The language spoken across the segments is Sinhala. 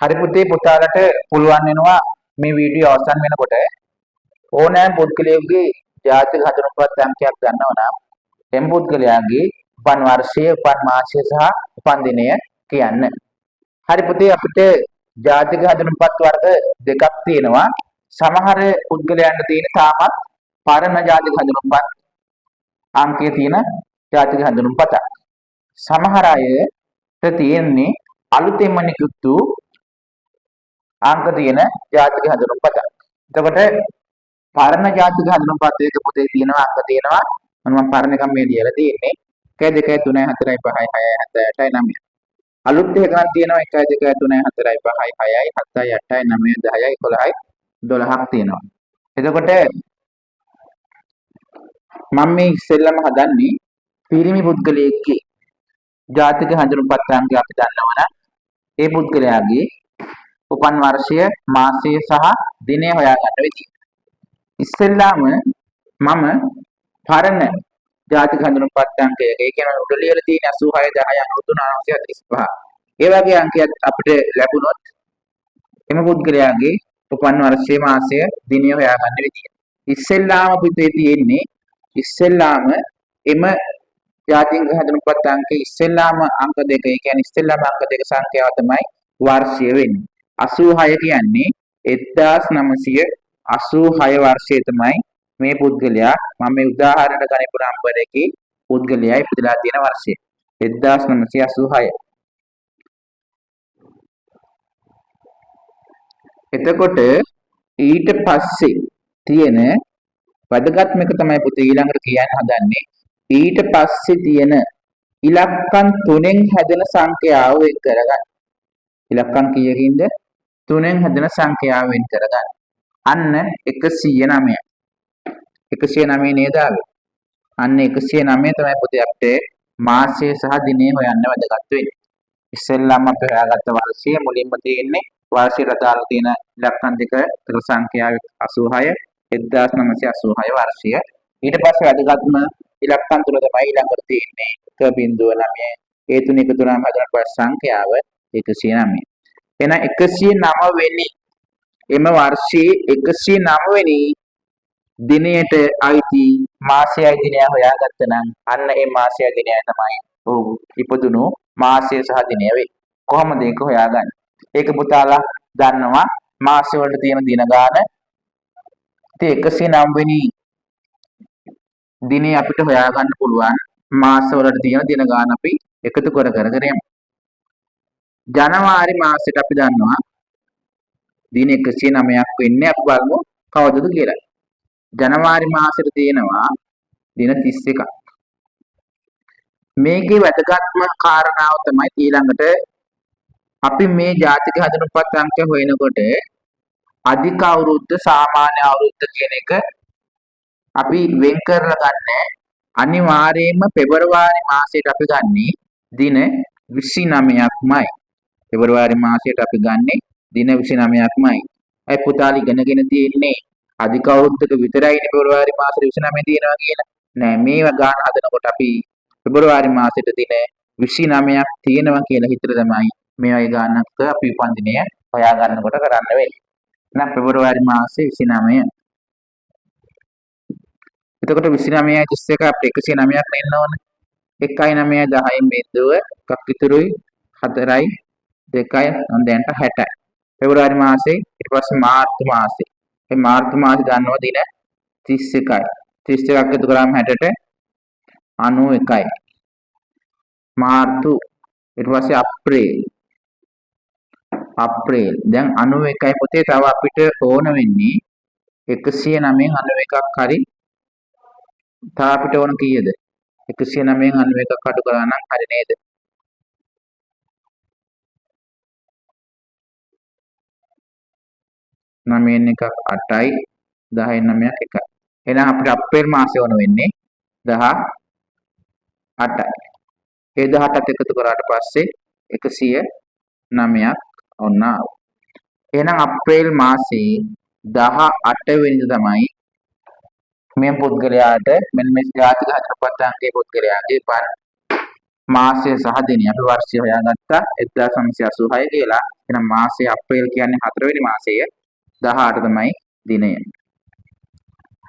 හරි පුතේ පුතාලට පුළුවන් වෙනවා මේ වීඩියෝ අවසන් වෙනකොට ඕනෑම පුද්ගලයෙකුගේ ජාතික හඳුන්වපත් අංකයක් ගන්නවා නම් එම් පුද්ගලයාගේ උපන් වර්ෂය, උපන් මාසය සහ උපන් දිනය කියන්න. හරි පුතේ අපිට ජාතික හඳුන්වපත් වර්ග දෙකක් තියෙනවා. සමහර පුද්ගලයන්ට තියෙන තාමත් පරණ ජාතික හඳුන්වපත් අංකයේ තියෙන ජාතික හඳුන්වපතක්. සමහර අයට තියෙන්නේ අලුතෙන්ම නිකුත් වූ අංක තියෙන ජාතික හඳුන්වපතක්. එතකොට පරණ ජාතික හඳුන්වපතේක පොතේ තියෙනවා අංක තියෙනවා. මම පරණ එකම මේ ලියලා තියෙන්නේ 1 2 3 4 5 6 7 8 9. අලුත් එකක් තියෙනවා 1 2 3 4 5 6 7 8 9 10 11යි 12ක් තියෙනවා. එතකොට මම මේ ඉස්සෙල්ලම හදන්නේ පිරිමි පුද්ගලයෙක්ගේ ජාතික හඳුන්වපත් අංකය අපි දන්නවනම් ඒ පුද්ගලයාගේ උපන් වර්ෂය, මාසය සහ දිනය හොයාගන්න විදිය. ඉස්සෙල්ලාම මම පරණ ජාතික හඳුන්වපත් අංකයක ඒ කියන්නේ උඩ ලියලා තියෙන 86 10 93 945. ඒ වගේ අංකයක් අපිට ලැබුණොත් එම පුද්ගලයාගේ උපන් වර්ෂය, මාසය, දිනය හොයාගන්න විදිය. ඉස්සෙල්ලාම පුතේ තියෙන්නේ ඉස්සෙල්ලාම එම ජාතික හඳුන්වපත් අංකයේ ඉස්සෙල්ලාම අංක දෙක ඒ කියන්නේ ඉස්සෙල්ලාම අංක දෙක සංඛ්‍යාව තමයි වර්ෂය වෙන්නේ. 86 කියන්නේ 1986 වර්ෂය තමයි මේ පුද්ගලයා මම මේ උදාහරණ ගනිපු නම්බර එකේ පුද්ගලයා ඉපදලා තියෙන වර්ෂය 1986. එතකොට ඊට පස්සේ තියෙන වැදගත්ම එක තමයි පුතේ ඊළඟට කියන්න හදන්නේ ඊට පස්සේ තියෙන ඉලක්කම් 3න් හැදෙන සංඛ්‍යාව වෙන් කරගන්න. ඉලක්කම් කීයකින්ද? 3න් හැදෙන සංඛ්‍යාව වෙන් කරගන්න. අන්න 109. 109 නේද ආවේ? අන්න 109 තමයි පුතේ අපිට මාසය සහ දිනය හොයන්න වැදගත් වෙන්නේ. ඉස්සෙල්ලාම අපි හොයාගත්ත වර්ෂය මුලින්ම තියෙන්නේ වර්ෂයට දාලා තියෙන ඉලක්කම් දෙක සංඛ්‍යාව 86 1986 වර්ෂය. ඊට පස්සේ වැදගත්ම ඉලක්කම් තුන තමයි ඊළඟට තියෙන්නේ 1.9. ඒ තුන එකතු වුණාම හදන සංඛ්‍යාව 109. එහෙනම් 109 වෙනි එම වර්ෂයේ 109 වෙනි දිනයට අයිති මාසයයි දිනය හොයාගත්ත නම් අන්න ඒ මාසයයි දිනය තමයි ඔහු ඉපදුණු මාසය සහ දිනය වෙයි. කොහොමද ඒක හොයාගන්නේ? ඒක පුතාලා දන්නවා මාසෙ වලට තියෙන දින ගාන. ඉතින් 109 වෙනි දිනේ අපිට හොයාගන්න පුළුවන් මාස වලට තියෙන දින ගාන අපි එකතු කර යමු. ජනවාරි මාසෙට අපි දන්නවා දින 109ක් වෙන්නේ අපි බලමු කවදද කියලා. ජනවාරි මාසෙට තියෙනවා දින 31ක්. මේකේ වැදගත්ම කාරණාව තමයි ඊළඟට අපි මේ ජාතික හඳුන්වපත් අංකය හොයනකොට අධික අවුරුද්ද සාමාන්‍ය අවුරුද්ද කියන එක අපි වෙන් කරලා ගන්න අනිවාර්යයෙන්ම පෙබරවාරි මාසයට අපි ගන්නේ දින 29ක්මයි. පෙබරවාරි මාසයට අපි ගන්නේ දින 29ක්මයි. අය පුතාලි ඉගෙනගෙන තියෙන්නේ අධික අවුරුද්දක විතරයි පෙබරවාරි මාසෙ 29 තියෙනවා කියලා. නෑ මේවා ගන්න හදනකොට අපි පෙබරවාරි මාසෙට දින 29ක් තියෙනවා කියලා හිතලා තමයි මේ වගේ ගානක් අපි උපන් දිනය හොයා ගන්නකොට කරන්න වෙන්නේ. එහෙනම් පෙබරවාරි මාසේ 29. එතකොට 29යි 31 අපිට 109ක් නෙන්න ඕනේ. 1යි 9යි 10යි බිඳුව එකක් ඉතුරුයි 4යි 2යි හොඳට 60යි. පෙබරවාරි මාසේ ඊට පස්සේ මාර්තු මාසේ. මේ මාර්තු මාසේ ගන්නවා දින 31යි. 31ක් එකතු කරාම 60ට 91යි. මාර්තු ඊට පස්සේ අප්‍රේල් දැන් 91යි පුතේ තව අපිට ඕන වෙන්නේ 109න් 91ක් හරි තව අපිට ඕන කීයද 109න් 91ක් අඩු කරා නම් හරි නේද? නවයෙන් එකක් 8යි 10න් 9ක් 1යි. එහෙනම් අපිට අප්‍රේල් මාසේ ඕන වෙන්නේ 18යි. ඒ 18ත් එකතු කරාට පස්සේ 109ක් ඔන්න ආවා. එහෙනම් අප්‍රේල් මාසේ 18 වෙනිදා තමයි මේ පුද්ගලයාට මෙන්න මේ ජාතික හඳුන්වපත් අංකයේ පුද්ගලයාගේ උපන් මාසය සහ දිනය අපි වර්ෂය හොයාගත්තා 1986 කියලා. එහෙනම් මාසය අප්‍රේල් කියන්නේ 4 වෙනි මාසය. 18 තමයි දිනය.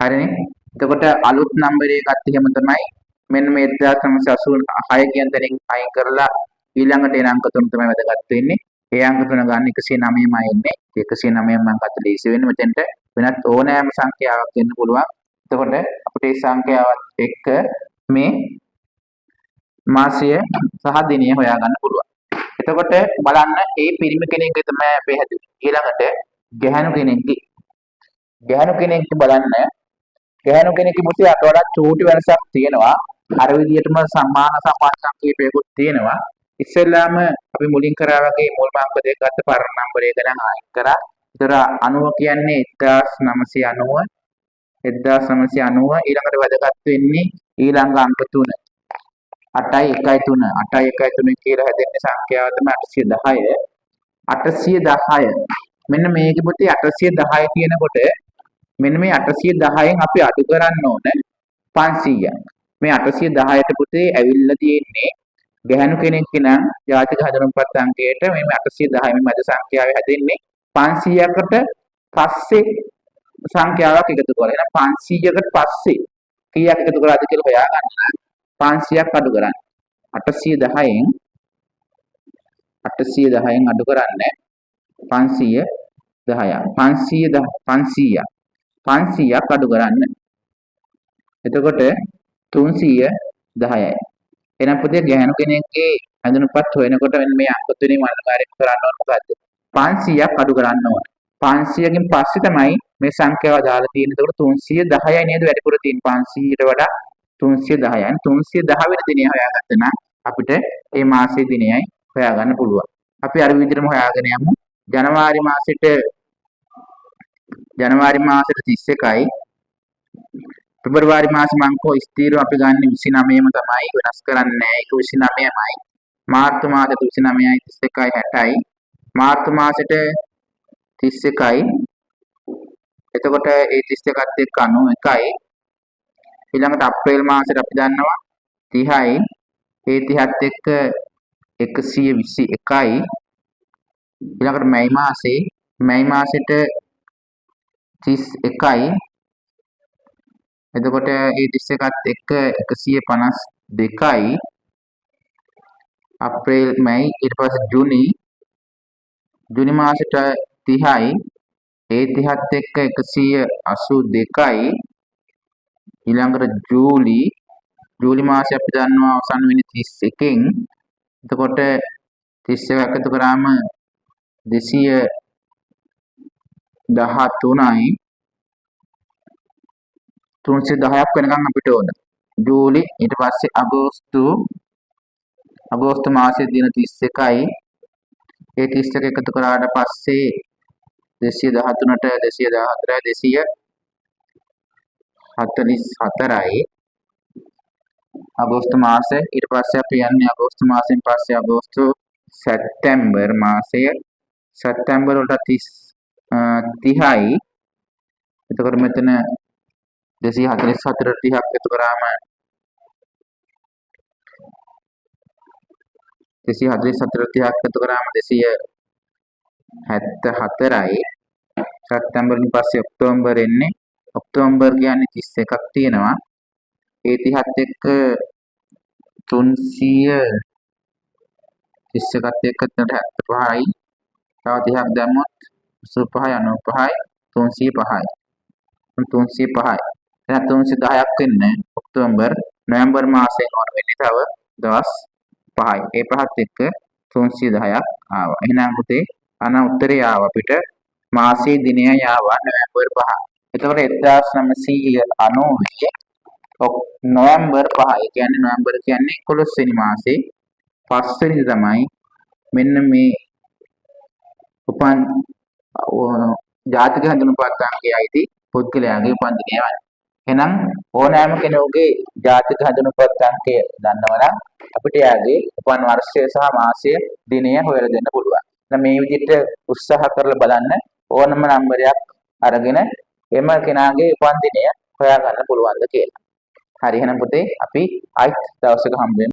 හරිනේ. එතකොට අලුත් නම්බරය එකත් එහෙම තමයි. මෙන්න මේ 1986 කියන තැනින් අයින් කරලා ඊළඟට එන අංක තුන තමයි වැදගත් වෙන්නේ. ඒ අංක තුන ගන්න 109මයි එන්නේ. 109න් මම 40 වෙන්නේ. මෙතෙන්ට වෙනත් ඕනෑම සංඛ්‍යාවක් එන්න පුළුවන්. එතකොට අපිට මේ සංඛ්‍යාවත් එක්ක මේ මාසය සහ දිනය හොයාගන්න පුළුවන්. එතකොට බලන්න මේ පිරිමි කෙනෙක්ගේ තමයි අපි හැදුවේ. ඊළඟට ගැහැණු කෙනෙක්ගේ බලන්න ගැහැණු කෙනෙක්ගේ පුතේ අට වඩා චූටි වෙනසක් තියෙනවා. අර විදිහටම සමාන සංකීපයකුත් තියෙනවා. ඉස්සෙල්ලාම අපි මුලින් කරා වගේ මුල්ම අංක දෙක ගත්ත පරණ නම්බරය ගණන් අයින් කරා. ඒතර 90 කියන්නේ 1990 ඊළඟට වැදගත් වෙන්නේ ඊළඟ අංක 3 8යි 1යි 3 8යි 1යි 3 කියලා හැදෙන්නේ සංඛ්‍යාව තමයි 810 මෙන්න මේකේ පුතේ 810 කියනකොට මෙන්න මේ 810න් අපි අඩු කරන්න ඕන 500ක් මේ 810ට පුතේ ඇවිල්ලා තියෙන්නේ ගැහැණු කෙනෙක් නම් ජාතික හඳුන්වපත් අංකයට මේ 810 මේ මැද සංඛ්‍යාවේ හැදෙන්නේ 500කට පස්සේ සංඛ්‍යාවක් එකතු කරලා. එහෙනම් 500කට පස්සේ කීයක් එකතු කරාද කියලා හොයාගන්න 500ක් අඩු කරන්න. 810න් අඩු කරන්න 500ක් අඩු කරන්න. එතකොට 310යි. එහෙනම් පුතේ ගැහැණු කෙනෙක්ගේ හඳුන්වපත් හොයනකොට මෙන්න මේ අංක තුනෙන් අනිවාර්යයෙන්ම කරන්න ඕන මොකද්ද? 500ක් අඩු කරන්න ඕන. 500කින් පස්සේ තමයි මේ සංඛ්‍යාව දාලා තියෙන්නේ. එතකොට 310යි නේද වැඩිපුර තියෙන්නේ 500ට වඩා 310යි. 310 වෙනි දිනය හොයාගත්ත නම් අපිට මේ මාසයේ දිනයයි හොයාගන්න පුළුවන්. අපි අර විදිහටම හොයාගෙන යමු. ජනවාරි මාසෙට 31යි. පෙබරවාරි මාසෙ මං කෝ ස්ථිරව අපි ගන්න 29ම තමයි වෙනස් කරන්නේ නැහැ. ඒක 29මයි. මාර්තු මාසෙට 29යි 31යි 60යි. මාර්තු මාසෙට 31යි. එතකොට ඒ 31ත් එක්ක 91යි. ඊළඟට අප්‍රේල් මාසෙට අපි දන්නවා 30යි. ඒ 30ත් එක්ක 121යි. ඊළඟට මැයි මාසෙට 31යි. එතකොට ඒ 31ත් එක්ක 152යි. අප්‍රේල් මැයි ඊට පස්සේ ජුනි මාසෙට 30යි. ඒ 30ත් එක්ක 182යි. ඊළඟට ජූලි මාසය අපි දන්නවා අවසන් වෙන්නේ 31කින්. එතකොට 31 එකතු කරාම 213යි. 310ක් වෙනකන් අපිට ඕන. ජූලි ඊට පස්සේ අගෝස්තු මාසයේ දින 31යි. ඒ 31 එකතු කරාට පස්සේ 213ට 214යි 244යි. අගෝස්තු මාසෙ ඊට පස්සේ අපි යන්නේ අගෝස්තු මාසෙන් පස්සේ සැප්තැම්බර් මාසය. සැප්තැම්බර් වලට 30යි. එතකොට මෙතන 244ට 30ක් එකතු කරාම 274යි. සැප්තැම්බර්ෙන් පස්සේ ඔක්තෝබර් එන්නේ. ඔක්තෝබර් කියන්නේ 31ක් තියෙනවා. ඒ 30ත් එක්ක 331ත් එක්ක 75යි. තව 30ක් දැම්මොත් 85යි 95යි 305යි. එහෙනම් 310ක් වෙන්නේ ඔක්තෝබර් නොවැම්බර් මාසයෙන් ඕන වෙන්නේ තව දවස් 5යි. ඒ පහත් එක්ක 310ක් ආවා. එහෙනම් පුතේ අන උත්තරේ ආවා අපිට මාසයේ දිනයයි ආවා නොවැම්බර් 5. එතකොට 1990 නොවැම්බර් 5. ඒ කියන්නේ නොවැම්බර් කියන්නේ 11 වෙනි මාසේ 5 වෙනිදා තමයි මෙන්න මේ උපන් ජාතික හඳුන්වපත් අංකයේ අයිති පුද්ගලයාගේ උපන් දිනය වයි. එහෙනම් ඕනෑම කෙනෙකුගේ ජාතික හඳුන්වපත් අංකය දන්නවනම් අපිට යාගේ උපන් වර්ෂය සහ මාසය දිනය හොයලා දෙන්න පුළුවන්. එහෙනම් මේ විදිහට උත්සාහ කරලා බලන්න ඕනම නම්බරයක් අරගෙන එම කෙනාගේ උපන් දිනය හොයා ගන්න පුළුවන්ද කියලා. හරි එහෙනම් පුතේ අපි ආයිත් දවසක හම්බ වෙමු.